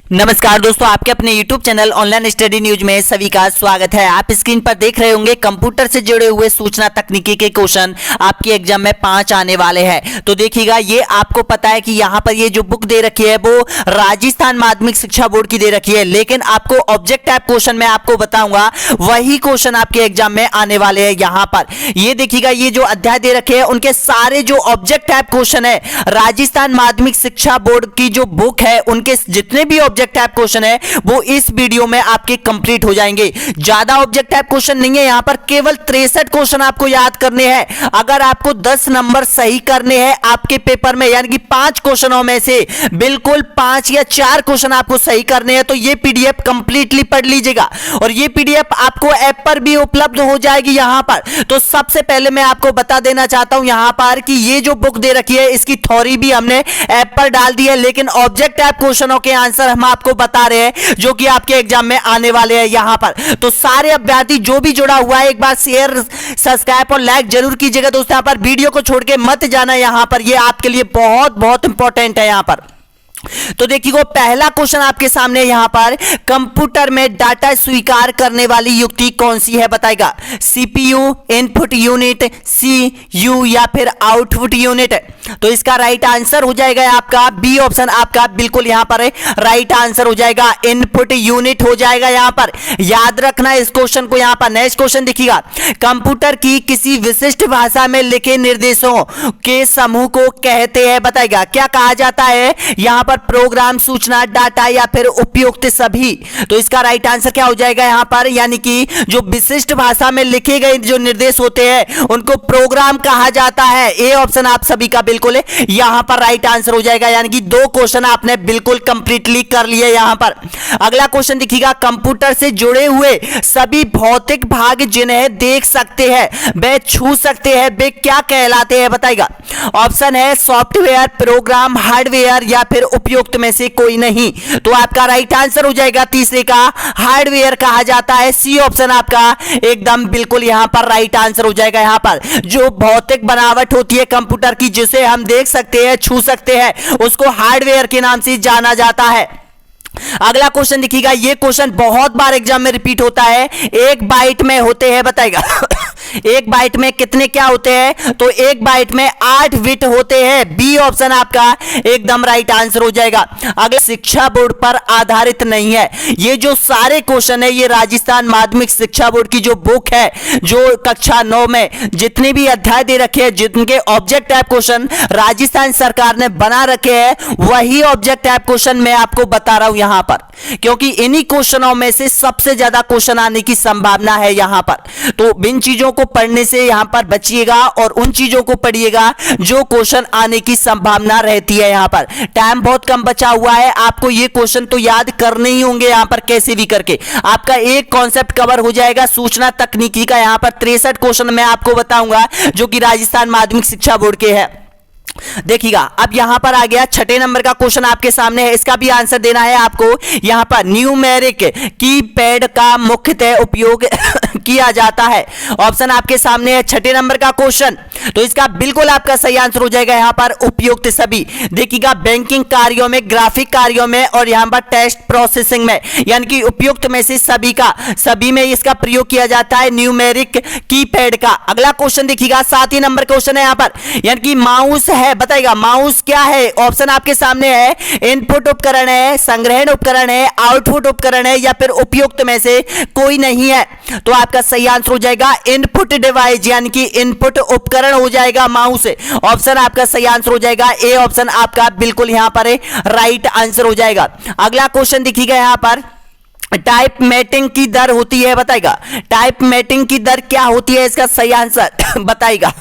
नमस्कार दोस्तों, आपके अपने YouTube channel online study news में सभी का स्वागत है। आप स्क्रीन पर देख रहे होंगे कंप्यूटर से जुड़े हुए सूचना तकनीकी के क्वेश्चन आपके एग्जाम में 5 आने वाले हैं। तो देखिएगा, ये आपको पता है कि यहाँ पर ये जो बुक दे रखी है वो राजस्थान माध्यमिक शिक्षा बोर्ड की दे रखी है, लेकिन आपको ऑब्जेक्ट टाइप क्वेश्चन में आपको बताऊंगा वही क्वेश्चन आपके एग्जाम में आने वाले हैं। यहाँ पर ये देखिएगा, ये जो अध्याय दे रखे हैं उनके सारे जो ऑब्जेक्ट टाइप क्वेश्चन है राजस्थान माध्यमिक शिक्षा बोर्ड की जो बुक है उनके जितने भी ऑब्जेक्ट टाइप क्वेश्चन है वो इस वीडियो में आपके कंप्लीट हो जाएंगे। ज्यादा ऑब्जेक्ट टाइप क्वेश्चन नहीं है, यहां पर केवल 63 क्वेश्चन आपको याद करने हैं। अगर आपको 10 नंबर सही करने हैं आपके पेपर में, यानी कि 5 क्वेश्चनों में से बिल्कुल 5 या 4 क्वेश्चन आपको सही करने हैं, तो ये पीडीएफ कंप्लीटली पढ़ लीजिएगा और ये पीडीएफ आपको ऐप पर भी उपलब्ध हो जाएगी। यहां पर तो सबसे पहले मैं आपको बता देना चाहता हूं यहां पर कि ये जो बुक दे रखी है इसकी थ्योरी भी हमने ऐप पर डाल दी है, लेकिन ऑब्जेक्ट टाइप क्वेश्चनों के आंसर हम आपको बता रहे हैं जो कि आपके एग्जाम में आने वाले हैं। यहां पर तो सारे अभ्यर्थी जो भी जुड़ा हुआ है एक बार शेयर, सब्सक्राइब और लाइक जरूर कीजिएगा दोस्तों। यहां पर वीडियो को छोड़ के मत जाना, यहां पर ये आपके लिए बहुत बहुत इंपॉर्टेंट है। यहां पर तो देखिए, पहला क्वेश्चन आपके सामने यहां पर कंप्यूटर में डाटा स्वीकार करने वाली युक्ति कौन सी है बताएगा। सीपीयू, इनपुट यूनिट, सीयू या फिर आउटपुट यूनिट। तो इसका राइट आंसर हो जाएगा आपका बी ऑप्शन, आपका बिल्कुल यहां पर राइट आंसर हो जाएगा, इनपुट यूनिट हो जाएगा। यहां पर याद रखना इस क्वेश्चन को। यहां पर नेक्स्ट क्वेश्चन देखिएगा, कंप्यूटर की किसी विशिष्ट भाषा में लिखे निर्देशों के समूह को कहते हैं बताएगा। क्या कहा जाता है यहां पर, प्रोग्राम, सूचना, डाटा या फिर उपयुक्त सभी। तो इसका राइट आंसर क्या हो जाएगा यहां पर, यानी कि जो विशिष्ट भाषा में लिखे गए जो निर्देश होते हैं उनको प्रोग्राम कहा जाता है। ए ऑप्शन आप सभी का बिल्कुल यहां पर राइट आंसर हो जाएगा, यानी कि 2 क्वेश्चन आपने बिल्कुल कंप्लीटली कर लिए। यहां पर अगला क्वेश्चन देखिएगा, कंप्यूटर से जुड़े हुए सभी भौतिक भाग जिन्हें देख सकते हैं वे छू सकते हैं वे क्या कहलाते हैं बताएगा। ऑप्शन है सॉफ्टवेयर, प्रोग्राम, हार्डवेयर या फिर उपयुक्त में से कोई नहीं। तो आपका राइट आंसर हो जाएगा तीसरे का हार्डवेयर कहा जाता है। सी ऑप्शन आपका एकदम बिल्कुल यहां पर राइट आंसर हो जाएगा। यहां पर जो भौतिक बनावट होती है कंप्यूटर की जिसे हम देख सकते हैं, छू सकते हैं, उसको हार्डवेयर के नाम से जाना जाता है। अगला क्वेश्चन देखिएगा, ये क्वेश्चन बहुत बार एग्जाम में रिपीट होता है। 1 बाइट में होते हैं बताएगा 1 बाइट में कितने क्या होते हैं, तो 1 बाइट में 8 बिट होते हैं। बी ऑप्शन आपका एकदम राइट आंसर हो जाएगा। अगला शिक्षा बोर्ड पर आधारित नहीं है। ये जो सारे क्वेश्चन है ये राजस्थान माध्यमिक शिक्षा बोर्ड की जो बुक है, जो कक्षा 9 में जितने भी अध्याय दे रखे हैं, जिनके ऑब्जेक्ट टाइप क्वेश्चन राजस्थान सरकार ने बना रखे हैं, वही ऑब्जेक्ट टाइप क्वेश्चन मैं आपको बता रहा हूं यहां पर, क्योंकि इन्हीं क्वेश्चनों में से सबसे ज्यादा क्वेश्चन आने की संभावना है यहां पर। तो इन चीजों को पढ़ने से यहां पर बचिएगा और उन चीजों को पढ़िएगा जो क्वेश्चन आने की संभावना रहती है। यहां पर टाइम बहुत कम बचा हुआ है, आपको ये क्वेश्चन तो याद करने ही होंगे यहां पर कैसे भी करके। आपका एक कॉन्सेप्ट कवर हो जाएगा सूचना तकनीकी का। यहां पर 63 क्वेश्चन मैं आपको बताऊंगा जो कि राजस्थान माध्यमिक शिक्षा बोर्ड के हैं। देखिएगा, अब यहां पर आ गया 6 नंबर का क्वेश्चन आपके सामने है, इसका भी आंसर देना है आपको। यहां पर न्यूमेरिक कीपैड का मुख्यतः उपयोग किया जाता है। ऑप्शन आपके सामने है 6 नंबर का क्वेश्चन, तो इसका बिल्कुल आपका सही आंसर हो जाएगा यहां पर उपयुक्त सभी। देखिएगा, बैंकिंग कार्यों में, ग्राफिक कार्यों में और यहां पर टेस्ट प्रोसेसिंग में, यानी कि उपयुक्त में से सभी में इसका प्रयोग किया जाता है न्यूमेरिक कीपैड का। अगला क्वेश्चन देखिएगा, 7 नंबर क्वेश्चन है यहां पर, यानी कि माउस है बताएगा। माउस क्या है, ऑप्शन आपके सामने है इनपुट उपकरण है, संग्रहण उपकरण है, आउटपुट उपकरण है या फिर उपयुक्त में से कोई नहीं है। तो आपका सही आंसर हो जाएगा इनपुट डिवाइस, यानी कि इनपुट उपकरण हो जाएगा माउस। ऑप्शन आपका सही आंसर हो जाएगा ए ऑप्शन आपका बिल्कुल यहां पर राइट आंसर हो जाएगा। अगला क्वेश्चन देखिएगा, यहां पर टाइप मेटिंग की दर होती है बताएगा। टाइप मेटिंग की दर क्या होती है, इसका सही आंसर बताएगा।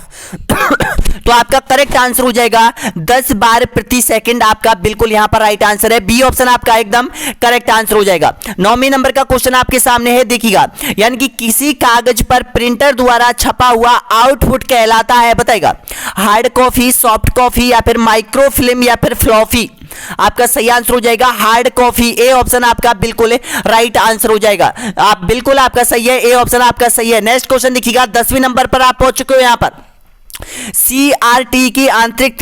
तो आपका करेक्ट आंसर हो जाएगा 10 बार प्रति सेकंड, आपका बिल्कुल यहां पर राइट आंसर है। बी ऑप्शन आपका एकदम करेक्ट आंसर हो जाएगा। 9वें नंबर का क्वेश्चन आपके सामने है, देखिएगा, यानी कि किसी कागज पर प्रिंटर द्वारा छपा हुआ आउटपुट कहलाता है बताएगा। हार्ड कॉपी, सॉफ्ट कॉपी या फिर माइक्रोफिल्म या फिर फ्लॉपी। आपका सही आंसर हो जाएगा हार्ड कॉपी। ए ऑप्शन आपका बिल्कुल राइट आंसर हो जाएगा। आप बिल्कुल आपका सही है, ए ऑप्शन आपका सही है। नेक्स्ट क्वेश्चन देखिएगा, 10वें नंबर पर आप पहुंच चुके हो। यहां पर CRT की आंतरिक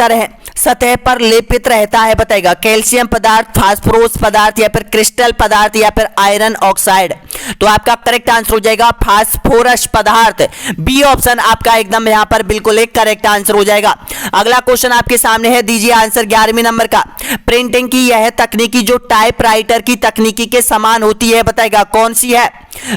सतह पर लेपित रहता है बताएगा? कैल्शियम पदार्थ, फास्फोरस पदार्थ या फिर क्रिस्टल पदार्थ या फिर आयरन ऑक्साइड? तो आपका करेक्ट आंसर हो जाएगा फास्फोरस पदार्थ। बी ऑप्शन आपका एकदम यहां पर बिल्कुल एक करेक्ट आंसर हो जाएगा। अगला क्वेश्चन आपके सामने है, दीजिए आंसर 11वें नंबर का। प्रिंटिंग की यह तकनीकी जो टाइपराइटर की तकनीकी के समान होती है बताएगा, कौन सी है?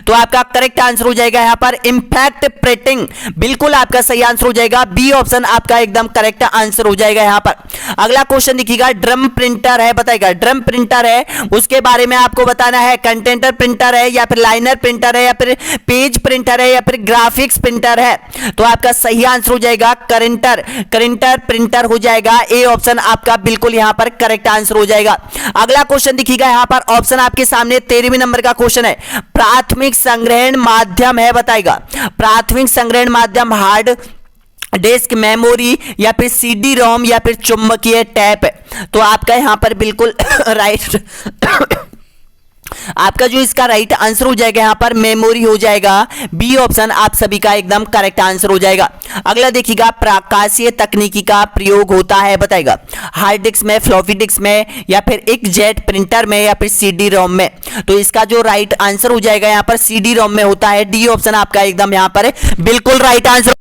तो आपका करेक्ट आंसर हो जाएगा यहां पर इंपैक्ट प्रिंटिंग। बिल्कुल आपका सही आंसर हो जाएगा, बी ऑप्शन आपका एकदम करेक्ट आंसर हो जाएगा यहां पर। अगला क्वेश्चन देखिएगा, ड्रम प्रिंटर है बताएगा? ड्रम प्रिंटर है, उसके बारे में आपको बताना है। कंटेंटर प्रिंटर है या फिर लाइनर प्रिंटर है या फिर पेज प्रिंटर है या फिर ग्राफिक्स प्रिंटर है? तो आपका सही आंसर हो जाएगा करेंटर प्रिंटर हो जाएगा। ए ऑप्शन आपका बिल्कुल यहां पर करेक्ट आंसर हो जाएगा। अगला क्वेश्चन देखिएगा यहां पर, ऑप्शन आपके सामने 13वें नंबर का क्वेश्चन है। प्राथमिक संग्रहण माध्यम है बताएगा? प्राथमिक संग्रहण माध्यम हार्ड डिस्क, मेमोरी या फिर सीडी रोम या फिर चुंबकीय टैप? तो आपका यहां पर बिल्कुल राइट आपका जो इसका राइट आंसर हो जाएगा यहां पर मेमोरी हो जाएगा। बी ऑप्शन आप सभी का एकदम करेक्ट आंसर हो जाएगा। अगला देखिएगा, प्रकाशीय तकनीकी का प्रयोग होता है बताएगा? हार्ड डिस्क में, फ्लॉपी डिस्क में या फिर एक जेट प्रिंटर में या फिर सीडी रोम में? तो इसका जो राइट आंसर हो जाएगा यहां पर सीडी रोम में होता है। डी ऑप्शन आपका एकदम यहां पर बिल्कुल राइट आंसर।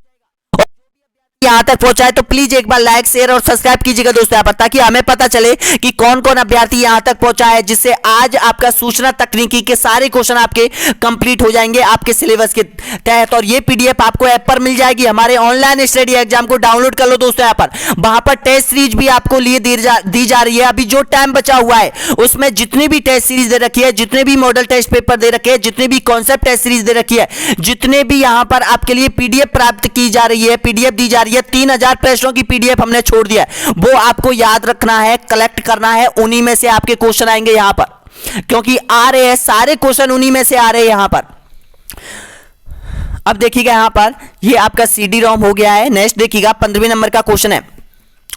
यहां तक पहुंचा है तो प्लीज एक बार लाइक, शेयर और सब्सक्राइब कीजिएगा दोस्तों यहां पर, ताकि हमें पता चले कि कौन कौन अभ्यर्थी यहां तक पहुंचा है, जिससे आज आपका सूचना तकनीकी के सारे क्वेश्चन आपके कंप्लीट हो जाएंगे आपके सिलेबस के तहत। और ये पीडीएफ आपको ऐप पर मिल जाएगी। हमारे ऑनलाइन स्टडी एग्जाम को डाउनलोड कर लो दोस्तों यहां पर। वहां पर टेस्ट सीरीज भी आपको लिए दी जा रही है। अभी जो टाइम बचा हुआ है उसमें जितनी भी टेस्ट सीरीज दे रखी है, जितने भी मॉडल टेस्ट पेपर दे रखे हैं, जितने भी कॉन्सेप्ट टेस्ट सीरीज दे रखी है, जितने भी यहां पर आपके लिए पीडीएफ प्राप्त की जा रही है, पीडीएफ दी जा रही है, 3000 प्रश्नों की पीडीएफ हमने छोड़ दिया है। वो आपको याद रखना है, कलेक्ट करना है, उन्हीं में से आपके क्वेश्चन आएंगे यहां पर, क्योंकि आ रहे हैं सारे क्वेश्चन उन्हीं में से आ रहे हैं यहां पर। अब देखिएगा यहां पर ये आपका सीडी रोम हो गया है। नेक्स्ट देखिएगा 15वें नंबर का क्वेश्चन है,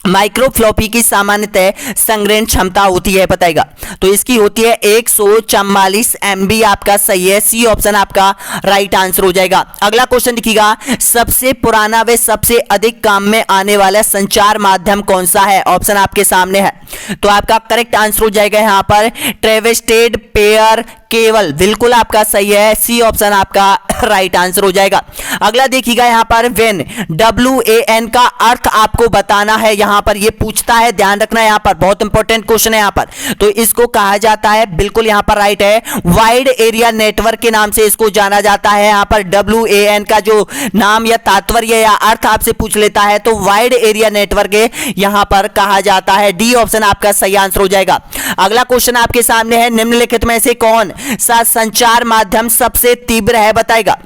माइक्रो फ्लॉपी की सामान्यतः संग्रहण क्षमता होती है बताएगा? तो इसकी होती है 144 MB आपका सही है। सी ऑप्शन आपका राइट आंसर हो जाएगा। अगला क्वेश्चन देखिएगा, सबसे पुराना व सबसे अधिक काम में आने वाला संचार माध्यम कौन सा है? ऑप्शन आपके सामने है। तो आपका करेक्ट आंसर हो जाएगा यहां पर ट्रेवेस्टेड पेयर केबल। बिल्कुल आपका सही है। सी ऑप्शन आपका राइट आंसर हो जाएगा। अगला देखिएगा यहां पर वेन, WAN का अर्थ आपको बताना है। यहां पर ये पूछता है, ध्यान रखना यहां पर, बहुत इंपॉर्टेंट क्वेश्चन है यहां पर। तो इसको कहा जाता है, बिल्कुल यहां पर राइट है, वाइड एरिया नेटवर्क के नाम से इसको जाना जाता है। यहां पर WAN का जो नाम या तात्पर्य या अर्थ आपसे पूछ लेता है तो वाइड एरिया नेटवर्क यहां पर कहा जाता है। डी ऑप्शन आपका सही आंसर हो जाएगा। अगला क्वेश्चन आपके सामने है, निम्नलिखित में से कौन सा संचार माध्यम सबसे तीव्र है बताएगा?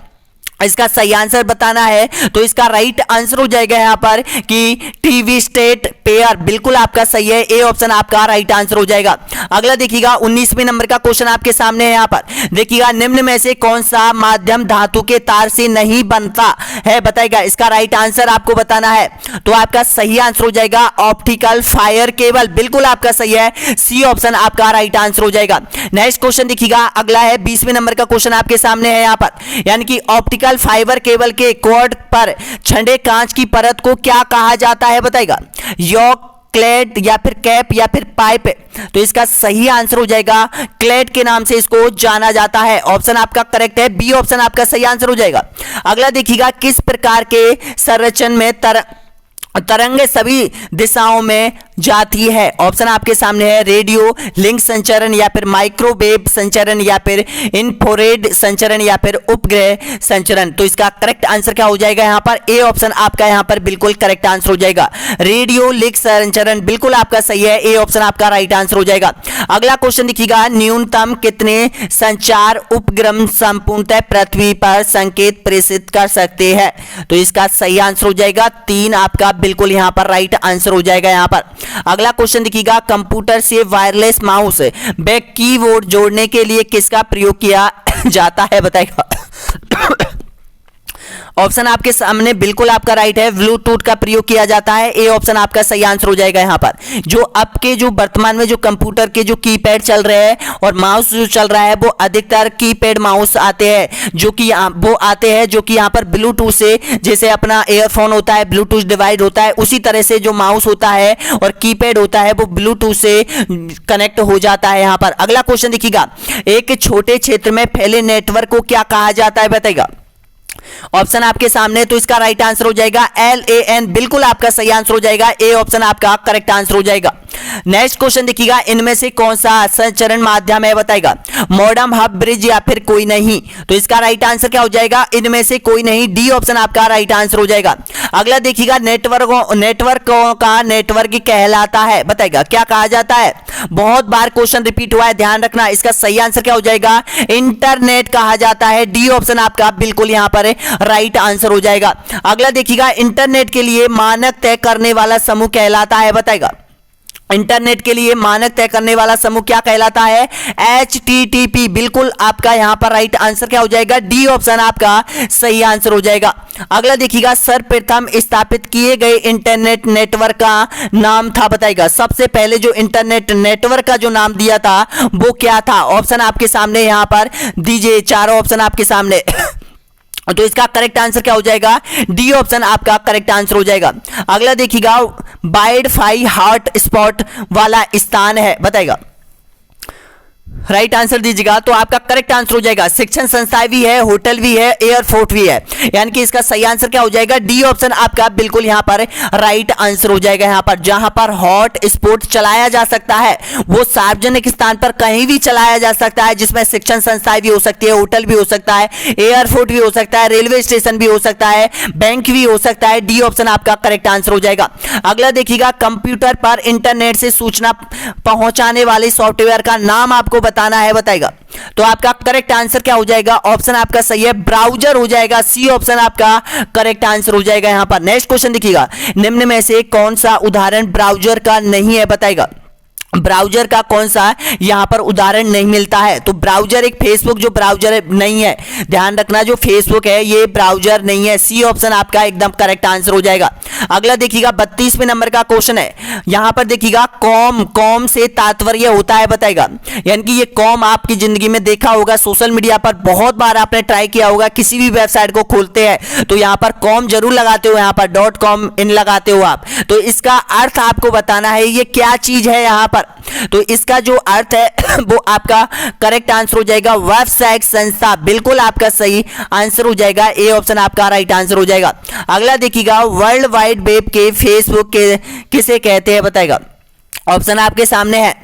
इसका सही आंसर बताना है। तो इसका राइट आंसर हो जाएगा यहां पर कि टीवी स्टेट पेयर। बिल्कुल आपका सही है। ए ऑप्शन आपका राइट आंसर हो जाएगा। अगला देखिएगा 19वें नंबर का क्वेश्चन आपके सामने है। यहां पर देखिएगा, निम्न में से कौन सा माध्यम धातु के तार से नहीं बनता है बताएगा? इसका राइट आंसर आपको बताना है। तो आपका सही आंसर हो जाएगा ऑप्टिकल फायर केबल। बिल्कुल आपका सही है। सी ऑप्शन आपका राइट आंसर हो जाएगा। नेक्स्ट क्वेश्चन देखिएगा, अगला है 20वें नंबर का क्वेश्चन आपके सामने है यहां पर, यानी कि ऑप्टिकल फाइबर केबल के कॉर्ड पर छंडे कांच की परत को क्या कहा जाता है बताएगा? यॉक, क्लेट या फिर कैप या फिर पाइप? तो इसका सही आंसर हो जाएगा क्लेट के नाम से इसको जाना जाता है। ऑप्शन आपका करेक्ट है। बी ऑप्शन आपका सही आंसर हो जाएगा। अगला देखिएगा, किस प्रकार के संरचना में तरंग सभी दिशाओं में जाती है? ऑप्शन आपके सामने है, रेडियो लिंक संचरण या फिर माइक्रोवेव संचरण या फिर इंफ्रारेड संचरण या फिर उपग्रह संचरण? तो इसका करेक्ट आंसर क्या हो जाएगा यहां पर? ए ऑप्शन आपका यहां पर बिल्कुल करेक्ट आंसर हो जाएगा। रेडियो लिंक संचरण बिल्कुल आपका सही है। ए ऑप्शन आपका राइट आंसर हो जाएगा। अगला क्वेश्चन देखिएगा, न्यूनतम कितने संचार उपग्रह संपूर्णतः पृथ्वी पर संकेत प्रेषित कर सकते हैं? तो इसका सही आंसर हो जाएगा 3। आपका बिल्कुल यहां पर राइट आंसर हो जाएगा यहां पर। अगला क्वेश्चन देखिएगा, कंप्यूटर से वायरलेस माउस व कीबोर्ड जोड़ने के लिए किसका प्रयोग किया जाता है बताएगा? ऑप्शन आपके सामने बिल्कुल आपका राइट है, ब्लूटूथ का प्रयोग किया जाता है। ए ऑप्शन आपका सही आंसर हो जाएगा। यहाँ पर जो आपके जो वर्तमान में जो कंप्यूटर के जो कीपैड चल रहे हैं और माउस जो चल रहा है वो अधिकतर कीपैड माउस आते हैं, जो कि वो आते हैं जो कि यहाँ पर ब्लूटूथ से, जैसे अपना एयरफोन होता है ब्लूटूथ डिवाइस होता है, उसी तरह से जो माउस होता है और कीपैड होता है वो ब्लूटूथ से कनेक्ट हो जाता है। यहाँ पर अगला क्वेश्चन देखिएगा, एक छोटे क्षेत्र में फैले नेटवर्क को क्या कहा जाता है बताइएगा। ऑप्शन आपके सामने, तो इसका राइट आंसर हो जाएगा LAN, बिल्कुल आपका सही आंसर हो जाएगा। ए ऑप्शन आपका करेक्ट आंसर हो जाएगा। नेक्स्ट क्वेश्चन देखिएगा, इनमें से कौन सा संचरण माध्यम है बताएगा। मॉडेम, हब, ब्रिज या फिर कोई नहीं। तो इसका राइट आंसर क्या हो जाएगा, इनमें से कोई नहीं। डी ऑप्शन आपका राइट आंसर हो जाएगा। अगला देखिएगा, नेटवर्क का नेटवर्क कहलाता है बताएगा, क्या कहा जाता है। बहुत बार क्वेश्चन रिपीट हुआ है, ध्यान रखना। इसका सही आंसर क्या हो जाएगा, इंटरनेट कहा जाता है। डी ऑप्शन आपका बिल्कुल यहां पर राइट आंसर हो जाएगा। अगला देखिएगा, इंटरनेट के लिए मानक तय करने वाला समूह कहलाता है बताएगा। इंटरनेट के लिए मानक तय करने वाला समूह क्या कहलाता है, HTTP, बिल्कुल आपका यहां पर राइट आंसर क्या हो जाएगा, डी ऑप्शन आपका सही आंसर हो जाएगा। अगला देखिएगा, सर्वप्रथम स्थापित किए गए इंटरनेट नेटवर्क का नाम था बताएगा। सबसे पहले जो इंटरनेट नेटवर्क का जो नाम दिया था वो क्या था। ऑप्शन आपके सामने यहां पर दीजिए, चारों ऑप्शन आपके सामने तो इसका करेक्ट आंसर क्या हो जाएगा, डी ऑप्शन आपका करेक्ट आंसर हो जाएगा। अगला देखिएगा, वाइड-फाई हॉट स्पॉट वाला स्थान है बताएगा। राइट आंसर दीजिएगा, तो आपका करेक्ट आंसर हो जाएगा। शिक्षण संस्थाएं भी है, होटल भी है, एयरपोर्ट भी है, यानी कि इसका सही आंसर क्या हो जाएगा, डी ऑप्शन आपका बिल्कुल यहां पर राइट आंसर हो जाएगा। यहां पर जहां पर हॉट स्पॉट चलाया जा सकता है वो सार्वजनिक स्थान पर कहीं भी चलाया जा सकता है, जिसमें शिक्षण संस्थाएं भी हो सकती है, होटल भी हो सकता है, एयरपोर्ट भी हो सकता है, रेलवे स्टेशन भी हो सकता है, बैंक भी हो सकता है। डी ऑप्शन आपका करेक्ट आंसर हो जाएगा। अगला देखिएगा, कंप्यूटर पर इंटरनेट से सूचना पहुंचाने वाले सॉफ्टवेयर का नाम आपको बताना है बताएगा। तो आपका करेक्ट आंसर क्या हो जाएगा, ऑप्शन आपका सही है, ब्राउजर हो जाएगा। सी ऑप्शन आपका करेक्ट आंसर हो जाएगा। यहां पर नेक्स्ट क्वेश्चन देखिएगा, निम्न में से कौन सा उदाहरण ब्राउजर का नहीं है बताएगा। ब्राउजर का कौन सा यहां पर उदाहरण नहीं मिलता है। तो ब्राउजर एक फेसबुक जो ब्राउजर नहीं है, ध्यान रखना, जो फेसबुक है ये ब्राउजर नहीं है। सी ऑप्शन आपका एकदम करेक्ट आंसर हो जाएगा। अगला देखिएगा, 32वें नंबर का क्वेश्चन है। यहां पर देखिएगा, कॉम से तात्पर्य होता है बताएगा। यानी कि ये कॉम आपकी जिंदगी में देखा होगा, सोशल मीडिया पर बहुत बार आपने ट्राई किया होगा, किसी भी वेबसाइट को खोलते हैं तो यहां पर कॉम जरूर लगाते हो, यहां पर .com इन लगाते हो आप। तो इसका अर्थ आपको बताना है ये क्या चीज है यहां पर। तो इसका जो अर्थ है वो आपका करेक्ट आंसर हो जाएगा, वेबसाइट संस्था, बिल्कुल आपका सही आंसर हो जाएगा। ए ऑप्शन आपका राइट आंसर हो जाएगा। अगला देखिएगा, वर्ल्ड वाइड वेब के फेसबुक के किसे कहते हैं बताएगा। ऑप्शन आपके सामने है,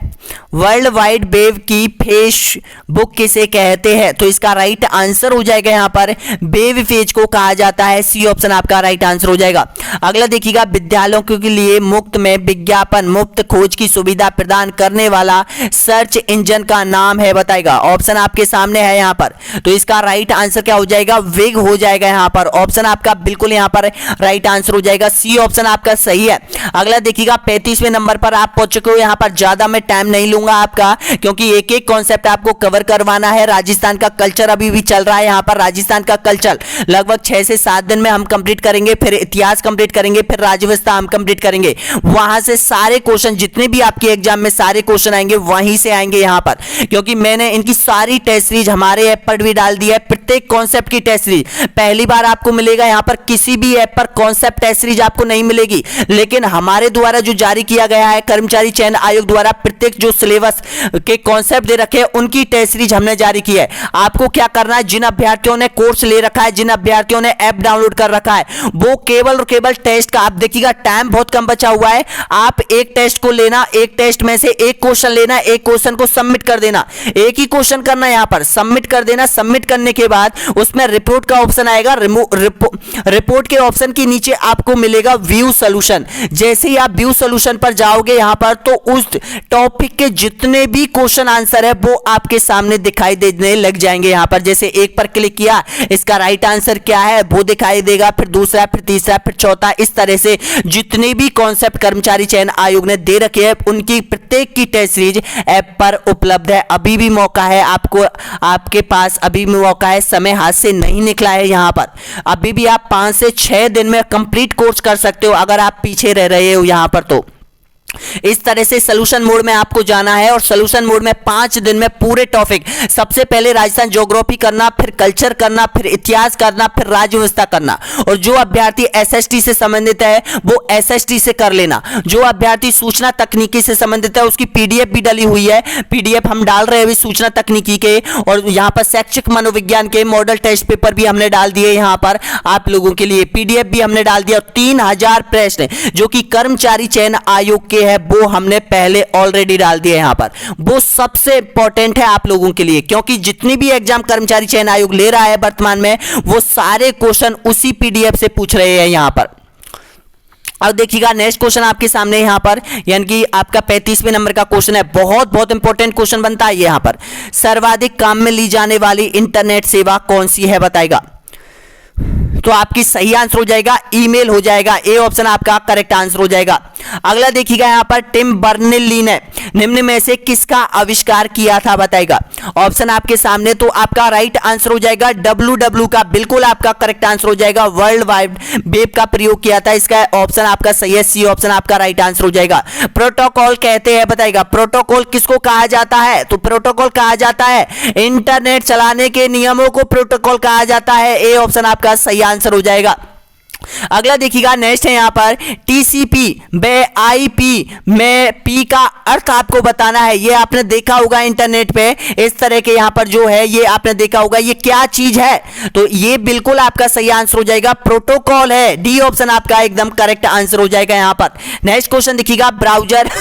वर्ल्ड वाइड वेब की फेसबुक किसे कहते हैं। तो इसका राइट आंसर हो जाएगा यहां पर वेब पेज को कहा जाता है। सी ऑप्शन आपका राइट आंसर हो जाएगा। अगला देखिएगा, विद्यालयों के लिए मुफ्त में विज्ञापन मुफ्त खोज की सुविधा प्रदान करने वाला सर्च इंजन का नाम है बताएगा। ऑप्शन आपके सामने है यहां पर। तो इसका राइट आंसर क्या हो जाएगा, विग हो जाएगा यहां पर। ऑप्शन आपका बिल्कुल यहां पर राइट आंसर हो जाएगा। सी ऑप्शन आपका सही है। अगला देखिएगा, 35वें नंबर पर आप पहुंच चुके हो। यहां पर ज्यादा मैं टाइम नहीं लूंगा आपका, क्योंकि एक एक कॉन्सेप्ट आपको कवर करवाना है। राजस्थान का कल्चर अभी भी चल रहा है यहां पर। राजस्थान का कल्चर लगभग 6 से 7 दिन में हम कंप्लीट करेंगे, फिर इतिहास कंप्लीट करेंगे, फिर राज्यव्यवस्था हम कंप्लीट करेंगे। वहां से सारे क्वेश्चन जितने भी आपके एग्जाम में सारे क्वेश्चन आएंगे वहीं से आएंगे यहां पर, क्योंकि मैंने इनकी सारी टेस्ट सीरीज हमारे ऐप पर भी डाल दी है। प्रत्येक कॉन्सेप्ट की टेस्ट सीरीज पहली बार आपको मिलेगा। यहां पर किसी भी ऐप पर कॉन्सेप्ट टेस्ट सीरीज आपको नहीं मिलेगी, लेकिन हमारे द्वारा जो जारी किया गया है कर्मचारी चयन आयोग द्वारा, प्रत्येक जो सिलेबस के कॉन्सेप्ट दे रखे हैं उनकी टेस्ट सीरीज हमने जारी की है। आपको क्या करना है, जिन अभ्यर्थियों ने कोर्स ले रखा है, जिन अभ्यर्थियों ने ऐप डाउनलोड कर रखा है, वो केवल और केवल टेस्ट का, आप देखिएगा टाइम बहुत कम बचा हुआ है। आप एक टेस्ट को लेना, एक टेस्ट में से एक क्वेश्चन लेना, एक क्वेश्चन को सबमिट कर देना, एक ही क्वेश्चन करना, यहां पर सबमिट कर देना। सबमिट करने के बाद उसमें रिपोर्ट का ऑप्शन आएगा। रिपोर्ट के ऑप्शन के नीचे आपको मिलेगा व्यू सोल्यूशन। जैसे ही आप व्यू सोल्यूशन पर जाओगे यहां पर, तो उस टॉपिक के जितने भी क्वेश्चन आंसर है वो आपके सामने दिखाई देने लग जाएंगे। यहां पर जैसे एक पर क्लिक किया, इसका राइट आंसर क्या है वो दिखाई देगा, फिर दूसरा, फिर तीसरा, फिर चौथा। इस तरह से जितने भी कॉन्सेप्ट कर्मचारी चयन आयोग ने दे रखे हैं उनकी प्रत्येक की टेस्ट सीरीज ऐप पर उपलब्ध है। अभी भी मौका है आपको, आपके पास अभी भी मौका है, समय हाथ से नहीं निकला है। यहां पर अभी भी आप 5 से 6 दिन में कंप्लीट कोर्स कर सकते हो अगर आप पीछे रह रहे हो यहां पर। तो इस तरह से सॉल्यूशन मोड में आपको जाना है और सॉल्यूशन मोड में 5 दिन में पूरे टॉपिक, सबसे पहले राजस्थान ज्योग्राफी करना, फिर कल्चर करना, फिर इतिहास करना, फिर राज्य व्यवस्था करना। और जो अभ्यर्थी एसएसटी से संबंधित है वो एसएसटी से कर लेना। जो अभ्यर्थी सूचना तकनीकी से संबंधित है उसकी पीडीएफ भी डली हुई है। पीडीएफ हम डाल रहे हैं अभी सूचना तकनीकी के, और यहां पर शैक्षिक मनोविज्ञान के मॉडल टेस्ट पेपर भी हमने डाल दिए यहां पर आप लोगों के लिए, पीडीएफ भी हमने डाल दिया। 3000 प्रश्न जो कि कर्मचारी चयन आयोग के है वो हमने पहले ऑलरेडी डाल दिए यहां पर। वो सबसे इंपॉर्टेंट है आप लोगों के लिए, क्योंकि जितनी भी एग्जाम कर्मचारी चयन आयोग ले रहा है वर्तमान में वो सारे क्वेश्चन उसी पीडीएफ से पूछ रहे हैं यहां पर। अब देखिएगा नेक्स्ट क्वेश्चन आपके सामने यहां पर, यानी कि आपका 35वें नंबर का क्वेश्चन है। बहुत बहुत इंपॉर्टेंट क्वेश्चन बनता है यहां पर। सर्वाधिक काम में ली जाने वाली इंटरनेट सेवा कौन सी है बताएगा। तो आपकी सही आंसर हो जाएगा ईमेल हो जाएगा, ए ऑप्शन आपका करेक्ट आंसर हो जाएगा। अगला देखिएगा यहां पर, टिम बर्नर्स-ली ने निम्न में से किसका आविष्कार किया था बताएगा। ऑप्शन आपके सामने, तो आपका राइट आंसर हो जाएगा WW का, बिल्कुल आपका करेक्ट आंसर हो जाएगा। वर्ल्ड वाइड वेब का प्रयोग किया था, इसका ऑप्शन आपका सही है, सी ऑप्शन आपका राइट आंसर हो जाएगा। प्रोटोकॉल कहते हैं बताएगा, प्रोटोकॉल किसको कहा जाता है। तो प्रोटोकॉल कहा जाता है इंटरनेट चलाने के नियमों को प्रोटोकॉल कहा जाता है, ए ऑप्शन आपका सही आंसर हो जाएगा। अगला देखिएगा नेक्स्ट है यहां पर, टीसीपी व आईपी में पी का अर्थ आपको बताना है। ये आपने देखा होगा इंटरनेट पे, इस तरह के यहां पर जो है ये आपने देखा होगा, ये क्या चीज है। तो ये बिल्कुल आपका सही आंसर हो जाएगा, प्रोटोकॉल है, डी ऑप्शन आपका एकदम करेक्ट आंसर हो जाएगा यहां पर। नेक्स्ट क्वेश्चन देखिएगा, ब्राउजर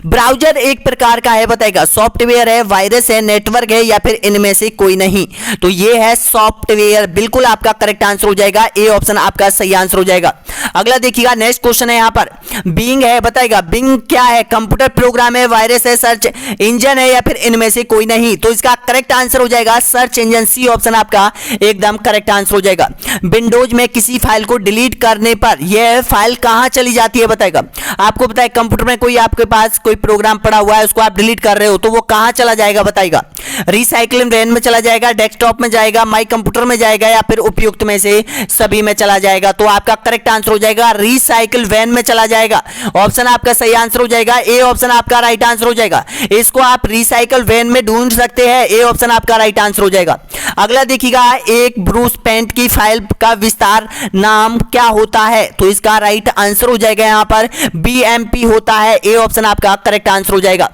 ब्राउजर एक प्रकार का है बताएगा, सॉफ्टवेयर है, वायरस है, नेटवर्क है, या फिर इनमें से कोई नहीं। तो ये है सॉफ्टवेयर, बिल्कुल आपका करेक्ट आंसर हो जाएगा, ए ऑप्शन आपका सही आंसर हो जाएगा। अगला देखिएगा नेक्स्ट क्वेश्चन है यहां पर, बिंग है बताएगा, बिंग क्या है, कंप्यूटर प्रोग्राम है, वायरस है, सर्च इंजन है, या फिर इनमें से कोई नहीं। तो इसका करेक्ट आंसर हो जाएगा सर्च इंजन, सी ऑप्शन आपका एकदम करेक्ट आंसर हो जाएगा। विंडोज में किसी फाइल को डिलीट करने पर यह फाइल कहां चली जाती है बताएगा। आपको पता है कंप्यूटर में कोई आपके पास कोई प्रोग्राम पड़ा हुआ है, उसको आप डिलीट कर रहे हो, तो वो कहां चला जाएगा बताएगा। रिसाइकलिंग वैन में चला जाएगा, डेस्कटॉप में जाएगा, माई कंप्यूटर में जाएगा, या फिर उपयुक्त में से सभी में चला जाएगा। तो आपका करेक्ट आंसर हो जाएगा रिसाइकल वैन में चला जाएगा, ऑप्शन आपका सही आंसर हो जाएगा, ए ऑप्शन आपका राइट आंसर हो जाएगा। इसको आप रिसाइकल वैन में ढूंढ सकते हैं, ए ऑप्शन आपका राइट आंसर हो जाएगा। अगला देखिएगा, एक ब्रूस पेंट की फाइल का विस्तार नाम क्या होता है। तो इसका राइट आंसर हो जाएगा यहां पर BMP होता है, ए ऑप्शन आपका करेक्ट आंसर हो जाएगा।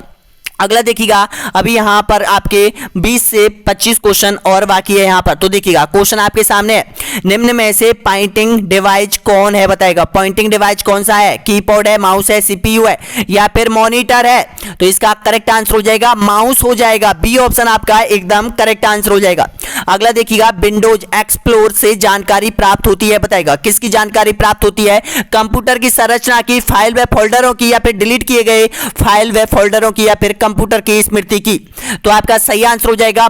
अगला देखिएगा, अभी यहां पर आपके 20 से 25 क्वेश्चन और बाकी है यहां पर। तो देखिएगा क्वेश्चन आपके सामने है, निम्न में से पॉइंटिंग डिवाइस कौन है बताएगा। पॉइंटिंग डिवाइस कौन सा है, कीबोर्ड है, माउस है, CPU है, या फिर मॉनिटर है। तो इसका करेक्ट आंसर हो जाएगा माउस हो जाएगा, बी ऑप्शन आपका एकदम करेक्ट आंसर हो जाएगा। अगला देखिएगा, विंडोज एक्सप्लोर से जानकारी प्राप्त होती है बताएगा। किसकी जानकारी प्राप्त होती है, कंप्यूटर की संरचना की, फाइल व फोल्डरों की, या फिर डिलीट किए गए फाइल व फोल्डरों की, या फिर कंप्यूटर की स्मृति की। तो आपका सही आंसर हो जाएगा,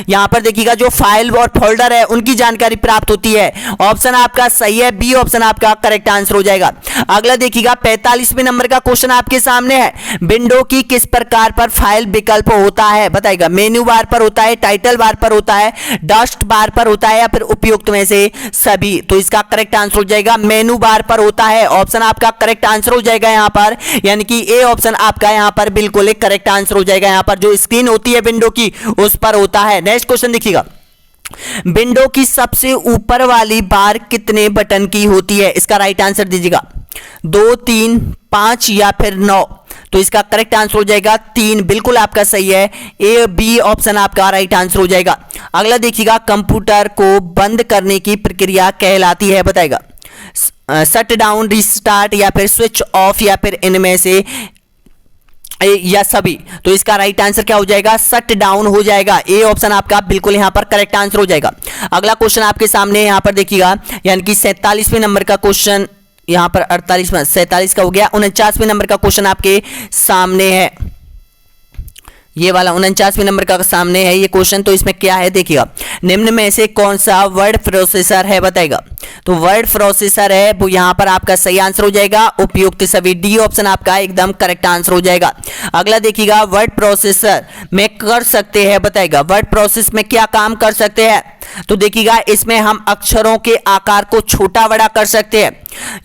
यहां पर देखिएगा जो फाइल और फोल्डर है उनकी जानकारी प्राप्त होती है, ऑप्शन आपका सही है, बी ऑप्शन आपका करेक्ट आंसर हो जाएगा। अगला देखिएगा 45वें नंबर का क्वेश्चन आपके सामने है, विंडो की किस प्रकार पर फाइल विकल्प होता है बताएगा। मेन्यू बार पर होता है, टाइटल बार पर होता है, डस्ट बार पर होता है, या फिर उपयुक्त में से सभी। तो इसका करेक्ट आंसर हो जाएगा मेन्यू बार पर होता है, ऑप्शन आपका करेक्ट आंसर हो जाएगा यहां पर, यानी कि ए ऑप्शन आपका यहां पर बिल्कुल एक करेक्ट आंसर हो जाएगा। यहां पर जो स्क्रीन होती है विंडो की उस पर होता है। नेक्स्ट क्वेश्चन देखिएगा, विंडो की सबसे ऊपर वाली बार कितने बटन की होती है। इसका राइट आंसर दीजिएगा, 2, 3, 5 या फिर 9। तो इसका करेक्ट आंसर हो जाएगा 3, बिल्कुल आपका सही है, ए बी ऑप्शन आपका राइट आंसर हो जाएगा। अगला देखिएगा, कंप्यूटर को बंद करने की प्रक्रिया कहलाती है बताएगा। शट डाउन, रिस्टार्ट, या फिर स्विच ऑफ, या फिर इनमें से या सभी। तो इसका राइट आंसर क्या हो जाएगा, शट डाउन हो जाएगा, ए ऑप्शन आपका बिल्कुल यहां पर करेक्ट आंसर हो जाएगा। अगला क्वेश्चन आपके सामने यहां पर देखिएगा, यानी कि 47वें नंबर का क्वेश्चन यहाँ पर 48 में 47 का हो गया। 49वें नंबर का क्वेश्चन आपके सामने है, ये वाला 49वें नंबर का सामने है ये क्वेश्चन। तो इसमें क्या है देखिएगा, निम्न में से कौन सा वर्ड प्रोसेसर है बताएगा। तो वर्ड प्रोसेसर है वो यहाँ पर आपका सही आंसर हो जाएगा उपयुक्त सभी, डी ऑप्शन आपका एकदम करेक्ट आंसर हो जाएगा। अगला देखिएगा, वर्ड प्रोसेसर में कर सकते हैं बताएगा, वर्ड प्रोसेस में क्या काम कर सकते हैं। तो देखिएगा इसमें हम अक्षरों के आकार को छोटा बड़ा कर सकते हैं,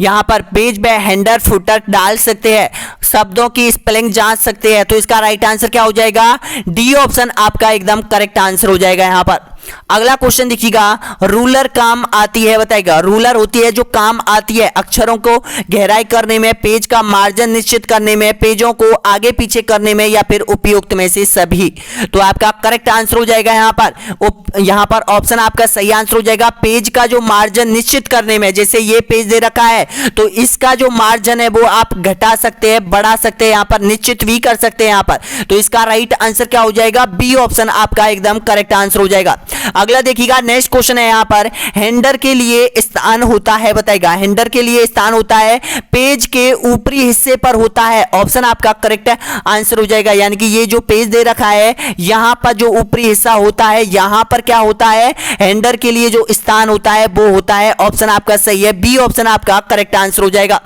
यहाँ पर पेज में हेडर फुटर डाल सकते हैं, शब्दों की स्पेलिंग जांच सकते हैं। तो इसका राइट आंसर क्या हो जाएगा, डी ऑप्शन आपका एकदम करेक्ट आंसर हो जाएगा यहाँ पर। अगला क्वेश्चन देखिएगा, रूलर काम आती है बताएगा। रूलर होती है जो काम आती है अक्षरों को गहराई करने में, पेज का मार्जिन निश्चित करने में, पेजों को आगे पीछे करने में, या फिर उपयुक्त में से सभी। तो आपका करेक्ट आंसर हो जाएगा यहाँ पर ऑप्शन आपका सही आंसर हो जाएगा। पेज का जो मार्जिन निश्चित करने में, जैसे ये पेज दे रखा है तो इसका जो मार्जिन है वो आप घटा सकते हैं, बढ़ा सकते हैं, यहाँ पर निश्चित भी कर सकते हैं यहाँ पर। तो इसका राइट आंसर क्या हो जाएगा, बी ऑप्शन आपका एकदम करेक्ट आंसर हो जाएगा। अगला देखिएगा, नेक्स्ट क्वेश्चन है यहाँ पर, हेडर के लिए स्थान होता है बताएगा। हेडर के लिए स्थान होता है पेज के ऊपरी हिस्से पर होता है, ऑप्शन आपका करेक्ट आंसर हो जाएगा। यानी कि ये जो पेज दे रखा है यहाँ पर जो ऊपरी हिस्सा होता है, यहाँ पर क्या होता है, हेडर के लिए जो स्थान होता है वो होता है, ऑप्शन आपका सही है, बी ऑप्शन आपका करेक्ट आंसर हो जाएगा।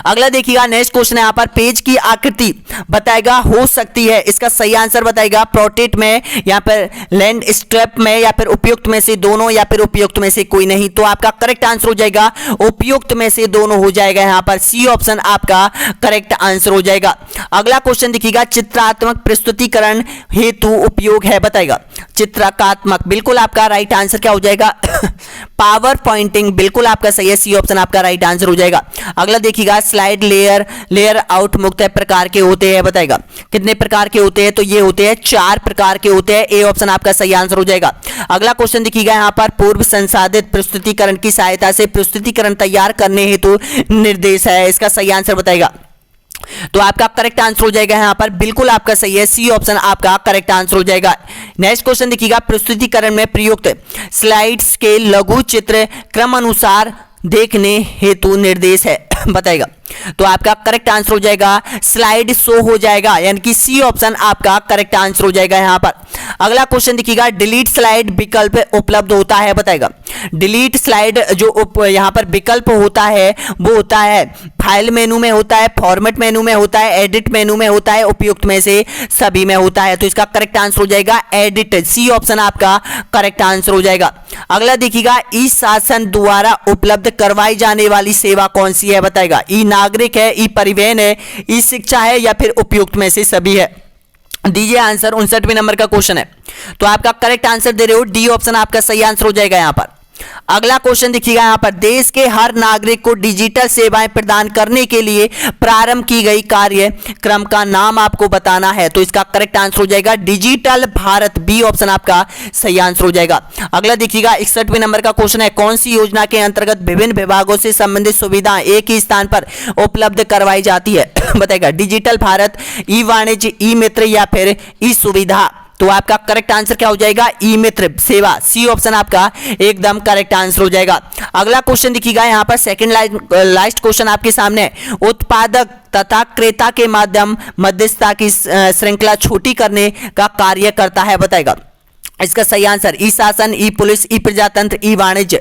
अगला देखिएगा, नेक्स्ट क्वेश्चन है यहाँ पर, पेज की आकृति बताएगा हो सकती है, इसका सही आंसर बताएगा पोर्ट्रेट में, यहाँ पर लैंडस्केप में, या फिर उपयुक्त में से दोनों, या फिर उपयुक्त में से कोई नहीं। तो आपका करेक्ट आंसर हो जाएगा उपयुक्त में से दोनों हो जाएगा, यहाँ पर सी ऑप्शन आपका करेक्ट आंसर हो जाएगा। अगला क्वेश्चन देखिएगा, चित्रात्मक प्रस्तुतिकरण हेतु उपयोग है बताएगा। चित्रात्मक बिल्कुल आपका राइट आंसर क्या हो जाएगा पावर पॉइंटिंग बिल्कुल आपका सही है, सी ऑप्शन आपका राइट आंसर हो जाएगा। अगला देखिएगा, स्लाइड लेयर आउट मुख्य प्रकार के होते हैं बताएगा। कितने प्रकार के होते हैं, तो ये होते हैं 4 प्रकार के होते हैं, ए ऑप्शन आपका सही आंसर हो जाएगा। अगला क्वेश्चन देखिएगा, यहाँ पर पूर्व संसाधित प्रस्तुतिकरण की सहायता से प्रस्तुतिकरण तैयार करने हेतु निर्देश है, इसका सही आंसर बताएगा। तो आपका करेक्ट आंसर हो जाएगा यहाँ पर बिल्कुल आपका सही है, सी ऑप्शन आपका करेक्ट आंसर हो जाएगा। नेक्स्ट क्वेश्चन देखिएगा, प्रस्तुतिकरण में प्रयुक्त स्लाइड्स के लघु चित्र क्रम अनुसार देखने हेतु निर्देश है बताएगा। तो आपका करेक्ट आंसर हो जाएगा स्लाइड शो हो जाएगा, यानी कि सी ऑप्शन आपका करेक्ट आंसर हो जाएगा यहाँ पर। अगला क्वेश्चन देखिएगा, डिलीट स्लाइड विकल्प उपलब्ध होता है बताएगा। डिलीट स्लाइड जो यहाँ पर विकल्प होता है वो होता है फाइल मेनू में होता है, फॉर्मेट मेनू में होता है, एडिट मेनू में होता है, उपयुक्त में से सभी में होता है। तो इसका करेक्ट आंसर हो जाएगा एडिट, सी ऑप्शन आपका करेक्ट आंसर हो जाएगा। अगला देखिएगा, ई शासन द्वारा उपलब्ध करवाई जाने वाली सेवा कौन सी है बताएगा। ई नागरिक है, ई परिवहन है, ई शिक्षा है, या फिर उपयुक्त में से सभी है। दीजिए आंसर, 59वें नंबर का क्वेश्चन है। तो आपका करेक्ट आंसर दे रहे हो, डी ऑप्शन आपका सही आंसर हो जाएगा यहाँ पर। अगला क्वेश्चन देखिएगा, यहाँ पर देश के हर नागरिक को डिजिटल सेवाएं प्रदान करने के लिए प्रारंभ की गई कार्यक्रम का नाम आपको बताना है। तो इसका करेक्ट आंसर हो जाएगा डिजिटल भारत, बी ऑप्शन आपका सही आंसर हो जाएगा। अगला देखिएगा, 61वें नंबर का क्वेश्चन है, कौन सी योजना के अंतर्गत विभिन्न विभागों से संबंधित सुविधाएं एक ही स्थान पर उपलब्ध करवाई जाती है बताएगा। डिजिटल भारत, ई वाणिज्य, ई मित्र, या फिर ई सुविधा। तो आपका करेक्ट आंसर क्या हो जाएगा, ई मित्र सेवा, सी ऑप्शन आपका एकदम करेक्ट आंसर हो जाएगा। अगला क्वेश्चन देखिएगा, यहाँ पर सेकंड लास्ट क्वेश्चन आपके सामने, उत्पादक तथा क्रेता के माध्यम मध्यस्थता की श्रृंखला छोटी करने का कार्य करता है बताएगा। इसका सही आंसर ई शासन, ई पुलिस, ई प्रजातंत्र, ई वाणिज्य।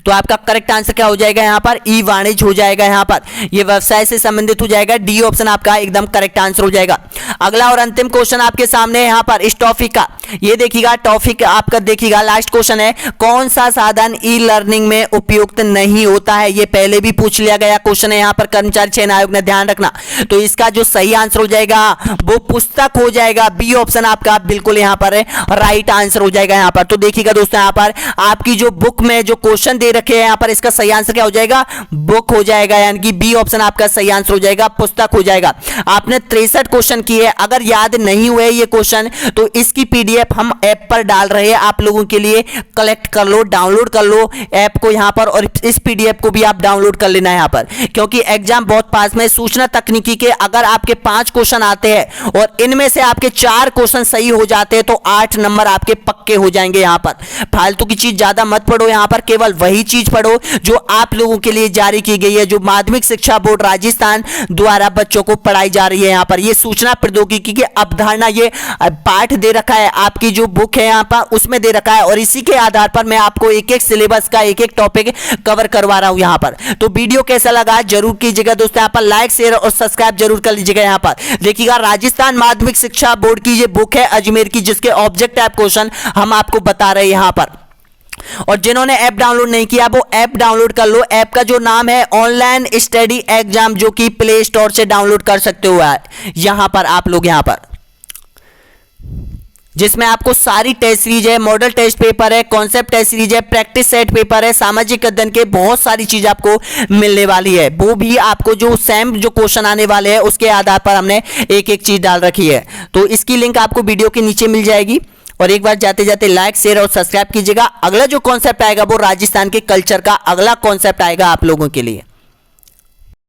तो आपका करेक्ट आंसर क्या हो जाएगा यहाँ पर, ई वाणिज्य हो जाएगा यहाँ पर, ये व्यवसाय से संबंधित हो जाएगा, डी ऑप्शन आपका एकदम करेक्ट आंसर हो जाएगा। अगला और अंतिम क्वेश्चन आपके सामने है यहाँ पर इस टॉपिक का, ये देखिएगा टॉपिक आपका देखिएगा लास्ट क्वेश्चन है, कौन सा साधन ई लर्निंग में उपयुक्त नहीं होता है। ये पहले भी पूछ लिया गया क्वेश्चन है यहाँ पर, कर्मचारी चयन आयोग ने, ध्यान रखना। तो इसका जो सही आंसर हो जाएगा वो पुस्तक हो जाएगा, बी ऑप्शन आपका बिल्कुल यहाँ पर राइट आंसर हो जाएगा यहाँ पर। तो देखिएगा दोस्तों, यहाँ पर आपकी जो बुक में जो क्वेश्चन दे रखे हैं यहाँ पर, इसका सही आंसर क्या हो जाएगा, बुक हो जाएगा, यानी कि बी ऑप्शन आपका सही आंसर हो जाएगा, पुस्तक हो जाएगा। आपने 63 क्वेश्चन किए, अगर याद नहीं हुए ये क्वेश्चन तो इसकी पीडीएफ हम ऐप पर डाल रहे हैं, आप लोगों के लिए कलेक्ट कर लो, डाउनलोड कर लो ऐप को यहाँ पर, और इस पीडीएफ को भी आप डाउनलोड कर लेना यहाँ पर, क्योंकि एग्जाम बहुत पास में। सूचना तकनीकी के अगर आपके 5 क्वेश्चन आते हैं और इनमें से आपके 4 क्वेश्चन सही हो जाते हैं तो 8 नंबर आपके पक्के हो जाएंगे यहाँ पर। फालतू की चीज ज्यादा मत पढ़ो यहाँ पर, केवल वही चीज पढ़ो जो आप लोगों के लिए जारी की गई है, जो माध्यमिक शिक्षा बोर्ड राजस्थान द्वारा बच्चों को पढ़ाई जा रही है। यहाँ पर ये सूचना प्रौद्योगिकी की अवधारणा, ये पाठ दे रखा है, आपकी जो बुक है यहाँ पर उसमें दे रखा है, और इसी के आधार पर मैं आपको एक एक सिलेबस का एक एक टॉपिक कवर करवा रहा हूं यहाँ पर। तो वीडियो कैसा लगा जरूर कीजिएगा दोस्तों, यहाँ पर लाइक शेयर और सब्सक्राइब जरूर कर लीजिएगा। यहाँ पर देखिएगा राजस्थान माध्यमिक शिक्षा बोर्ड की ये बुक है अजमेर की, जिसके ऑब्जेक्ट टाइप क्वेश्चन हम आपको बता रहे हैं यहाँ पर। और जिन्होंने ऐप डाउनलोड नहीं किया वो ऐप डाउनलोड कर लो। ऐप का जो नाम है ऑनलाइन स्टडी एग्जाम, जो कि प्ले स्टोर से डाउनलोड कर सकते हो यहां पर आप लोग, यहां पर जिसमें आपको सारी टेस्ट सीरीज है, मॉडल टेस्ट पेपर है, कॉन्सेप्ट टेस्ट सीरीज है, प्रैक्टिस सेट पेपर है, सामाजिक अध्ययन के बहुत सारी चीज आपको मिलने वाली है। वो भी आपको जो सेम जो क्वेश्चन आने वाले हैं उसके आधार पर हमने एक एक चीज डाल रखी है। तो इसकी लिंक आपको वीडियो के नीचे मिल जाएगी। और एक बार जाते जाते लाइक शेयर और सब्सक्राइब कीजिएगा। अगला जो कॉन्सेप्ट आएगा वो राजस्थान के कल्चर का अगला कॉन्सेप्ट आएगा आप लोगों के लिए।